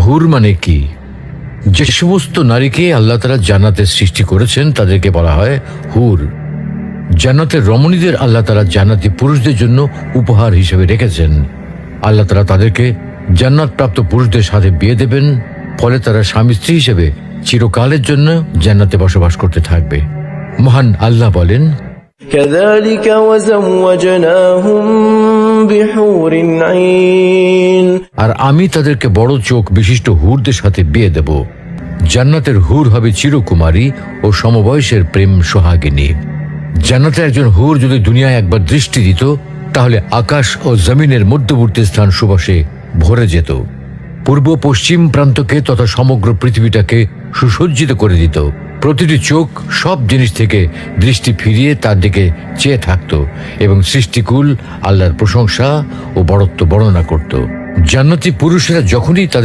হুর মানে কি? যে সমস্ত নারীকে আল্লাহ তাআলা জান্নাতে সৃষ্টি করেছেন তাদেরকে বলা হয় হুর। জান্নাতের রমণীদের আল্লাহ তাআলা জান্নাতি পুরুষদের জন্য উপহার হিসেবে রেখেছেন। আল্লাহ তাআলা তাদেরকে জান্নাত প্রাপ্ত পুরুষদের সাথে বিয়ে দেবেন, ফলে তারা স্বামী স্ত্রী হিসেবে চিরকালের জন্য জান্নাতে বসবাস করতে থাকবে। মহান আল্লাহ বলেন, كذلك وزوجناهم بحور عين আর আমি তাদেরকে বড় চোখ বিশিষ্ট হুরদের সাথে বিয়ে দেব। জান্নাতের হুর হবে চিরকুমারী ও সমবয়সের প্রেম সোহাগিনী। জান্নাতে একজন হুর যদি দুনিয়ায় একবার দৃষ্টি দিত, তাহলে আকাশ ও জমিনের মধ্যবর্তী স্থান সুবাসে ভরে যেত। পূর্ব পশ্চিম প্রান্তকে তথা সমগ্র পৃথিবীটাকে সুসজ্জিত করে দিত। প্রতিটি চোখ সব জিনিস থেকে দৃষ্টি ফিরিয়ে তার দিকে চেয়ে থাকত এবং সৃষ্টিকুল আল্লাহর প্রশংসা ও বড়ত্ব বর্ণনা করত। জান্নাতি পুরুষেরা যখনই তাদের